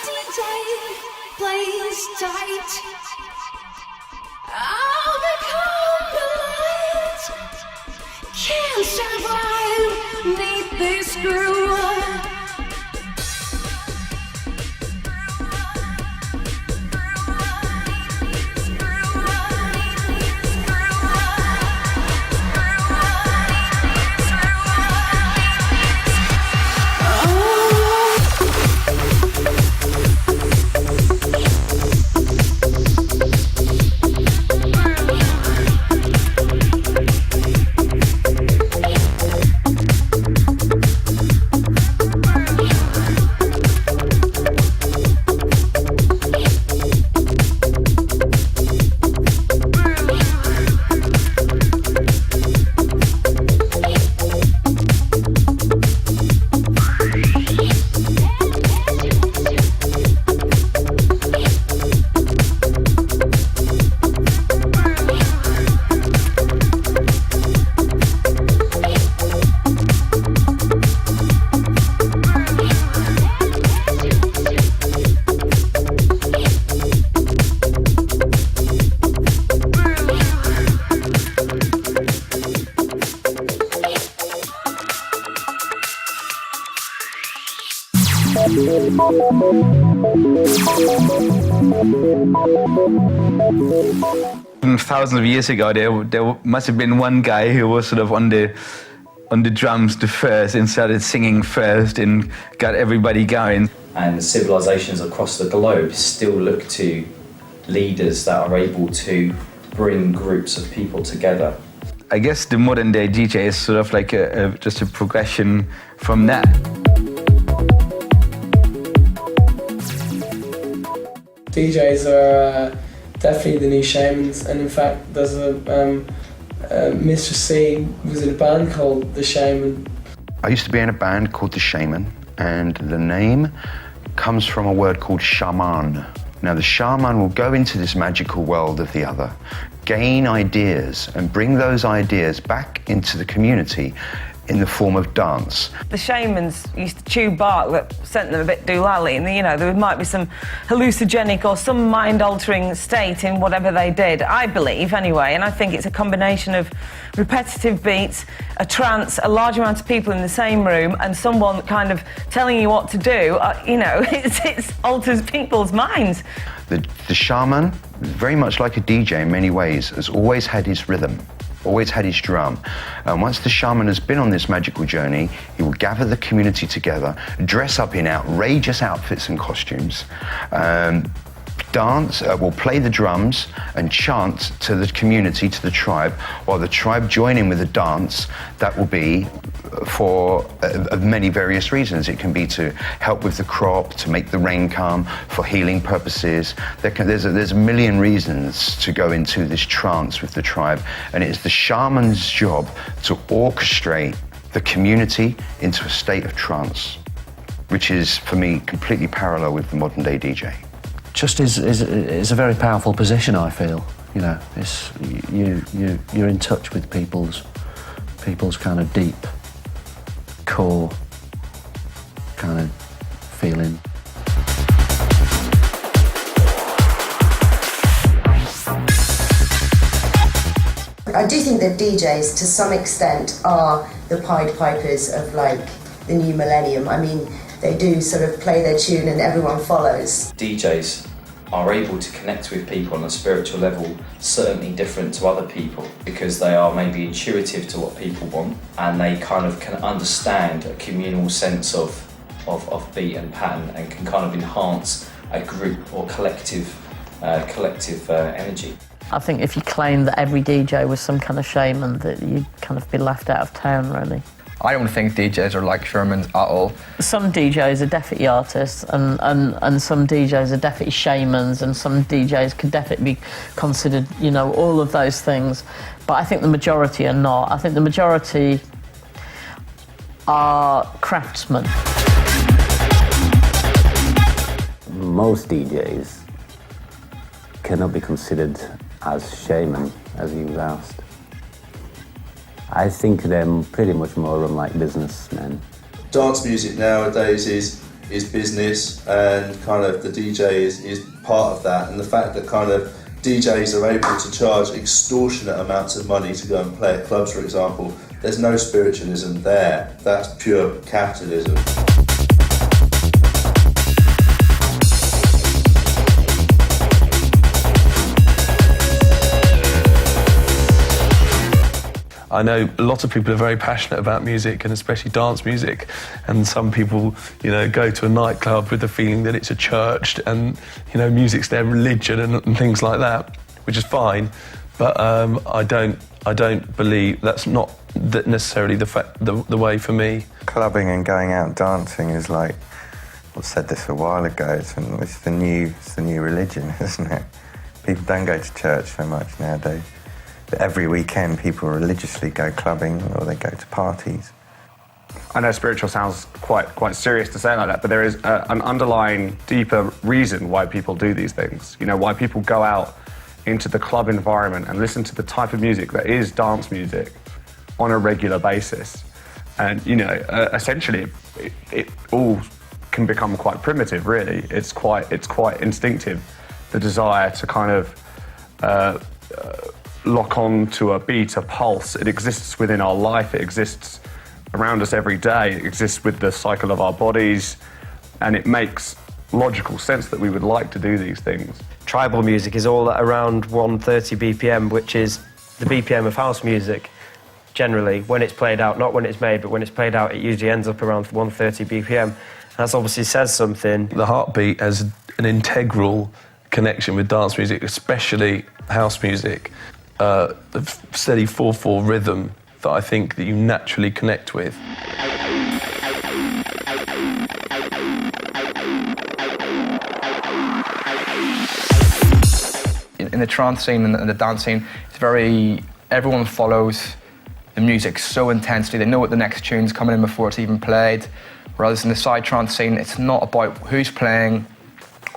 DJ plays tight, I'll become the light. Can't survive neath this groove. Thousands of years ago, there must have been one guy who was sort of on the drums the first and started singing first and got everybody going. And civilizations across the globe still look to leaders that are able to bring groups of people together. I guess the modern day DJ is sort of like just a progression from that. DJs are definitely the new shamans, and in fact there's a Mr. C was in a band called The Shaman. I used to be in a band called The Shaman, and the name comes from a word called shaman. Now the shaman will go into this magical world of the other, gain ideas and bring those ideas back into the community in the form of dance. The shamans used to chew bark that sent them a bit doolally, and there might be some hallucinogenic or some mind-altering state in whatever they did, I believe anyway, and I think it's a combination of repetitive beats, a trance, a large amount of people in the same room, and someone kind of telling you what to do. It alters people's minds. The shaman, very much like a DJ in many ways, has always had his rhythm, always had his drum. And once the shaman has been on this magical journey, he will gather the community together, dress up in outrageous outfits and costumes, dance, will play the drums and chant to the community, to the tribe, while the tribe join in with the dance. That will be for many various reasons. It can be to help with the crop, to make the rain come, for healing purposes. There's a million reasons to go into this trance with the tribe, and it is the shaman's job to orchestrate the community into a state of trance, which is, for me, completely parallel with the modern day DJ. Just is a very powerful position, I feel. It's you're in touch with people's kind of deep core kind of feeling. I do think that DJs, to some extent, are the Pied Pipers of the new millennium. I mean, they do sort of play their tune and everyone follows. DJs are able to connect with people on a spiritual level, certainly different to other people, because they are maybe intuitive to what people want, and they kind of can understand a communal sense of beat and pattern, and can kind of enhance a group or collective energy. I think if you claim that every DJ was some kind of shaman, that you'd kind of be left out of town, really. I don't think DJs are like shamans at all. Some DJs are definitely artists, and some DJs are definitely shamans, and some DJs could definitely be considered, all of those things. But I think the majority are not. I think the majority are craftsmen. Most DJs cannot be considered as shaman, as you asked. I think they're pretty much more like businessmen. Dance music nowadays is is business, and kind of the DJ is part of that, and the fact that kind of DJs are able to charge extortionate amounts of money to go and play at clubs, for example, there's no spiritualism there. That's pure capitalism. I know a lot of people are very passionate about music, and especially dance music, and some people, you know, go to a nightclub with the feeling that it's a church and, you know, music's their religion and things like that, which is fine, but I don't believe that's not necessarily the way for me. Clubbing and going out dancing is like, I said this a while ago, it's the new religion, isn't it? People don't go to church so much nowadays. But every weekend people religiously go clubbing or they go to parties. I know spiritual sounds quite serious to say like that, but there is an underlying deeper reason why people do these things. You know, why people go out into the club environment and listen to the type of music that is dance music on a regular basis. And, you know, essentially it all can become quite primitive, really. It's quite instinctive, the desire to kind of lock on to a beat, a pulse. It exists within our life, it exists around us every day, it exists with the cycle of our bodies, and it makes logical sense that we would like to do these things. Tribal music is all at around 130 BPM, which is the BPM of house music, generally, when it's played out, not when it's made, but when it's played out, it usually ends up around 130 BPM. That obviously says something. The heartbeat has an integral connection with dance music, especially house music. The steady 4/4 rhythm that I think that you naturally connect with. In the trance scene and the dance scene, it's everyone follows the music so intensely. They know what the next tune's coming in before it's even played. Whereas in the side trance scene, it's not about who's playing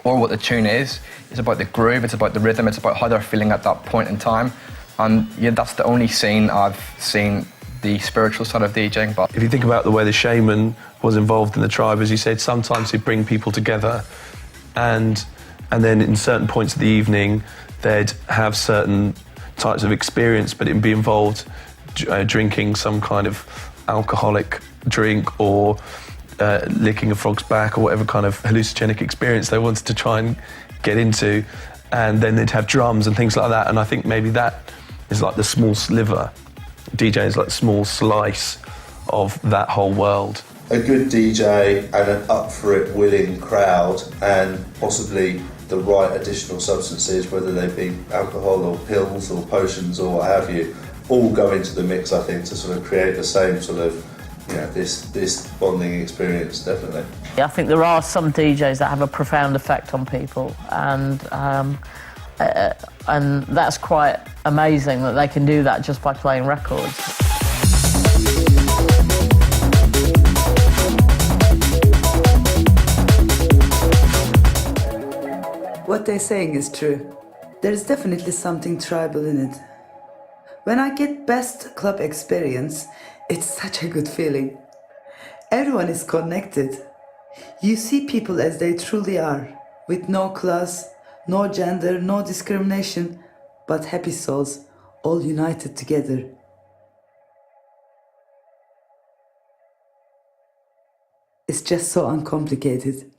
or what the tune is. It's about the groove, it's about the rhythm, it's about how they're feeling at that point in time. And yeah, that's the only scene I've seen the spiritual side of DJing. But if you think about the way the shaman was involved in the tribe, as you said, sometimes he'd bring people together, and then in certain points of the evening, they'd have certain types of experience, but it'd be involved drinking some kind of alcoholic drink or licking a frog's back or whatever kind of hallucinogenic experience they wanted to try and get into, and then they'd have drums and things like that. And I think maybe that is like the small sliver. DJ is like a small slice of that whole world. A good DJ and an up for it willing crowd, and possibly the right additional substances, whether they be alcohol or pills or potions or what have you, all go into the mix, I think, to sort of create the same sort of, you know, this bonding experience, definitely. I think there are some DJs that have a profound effect on people, and that's quite amazing that they can do that just by playing records. What they're saying is true. There's definitely something tribal in it. When I get best club experience, it's such a good feeling. Everyone is connected. You see people as they truly are, with no class, no gender, no discrimination, but happy souls, all united together. It's just so uncomplicated.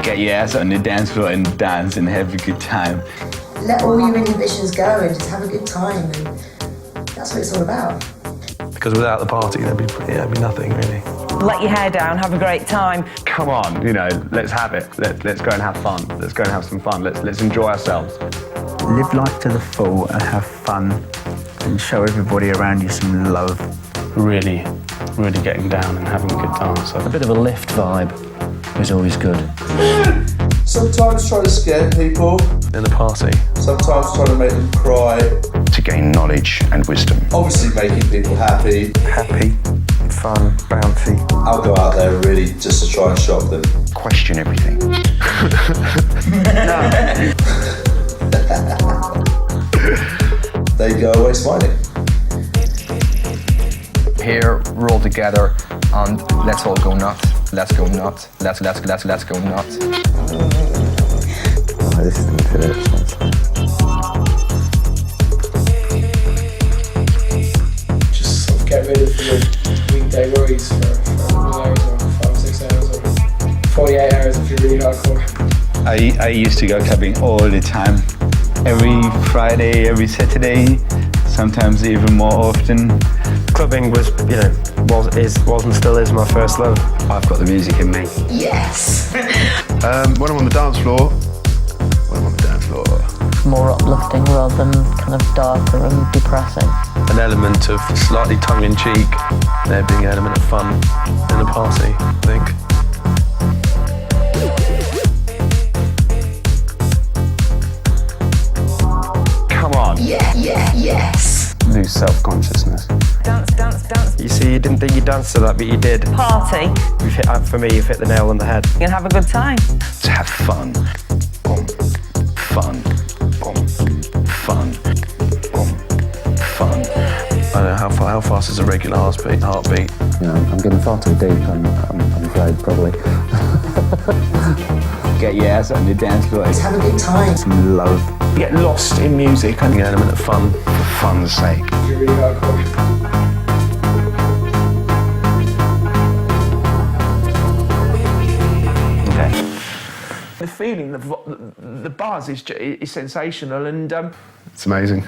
Get your ass on the dance floor and dance and have a good time. Let all your inhibitions go and just have a good time, and that's what it's all about. Because without the party, there'd be nothing really. Let your hair down, have a great time. Come on, you know, let's have it. Let's go and have fun. Let's go and have some fun. Let's enjoy ourselves. Live life to the full and have fun and show everybody around you some love. Really, really getting down and having a good dance. A bit of a lift vibe is always good. Sometimes trying to scare people. In a party. Sometimes trying to make them cry. To gain knowledge and wisdom. Obviously making people happy. Happy, fun, bouncy. I'll go out there really just to try and shock them. Question everything. They go away smiling. Here, we're all together, and let's all go nuts. Let's go nuts. Let's go nuts. Oh, this isn't good. Just sort of get rid of your weekday worries for a couple of hours or 5 or 6 hours or 48 hours if you're really hardcore. I used to go clubbing all the time. Every Friday, every Saturday, sometimes even more often. Clubbing was, was and still is my first love. I've got the music in me. Yes. When I'm on the dance floor, More uplifting rather than kind of darker and depressing. An element of slightly tongue-in-cheek, there being an element of fun in a party, I think. Come on. Yes. Lose self-consciousness. Dance. You see, you didn't think you danced to that, but you did. Party. For me, you've hit the nail on the head. You can have a good time. to have fun. Boom. Fun. Boom. Fun. Boom. Fun. I don't know, how fast is a regular heartbeat? I'm getting far too deep, I'm afraid, probably. Get your ass on the dance floor. Just have a good time. Some love. Get lost in music and the element of fun. For fun's sake. If you're really hardcore. The feeling, the buzz is sensational, and It's amazing.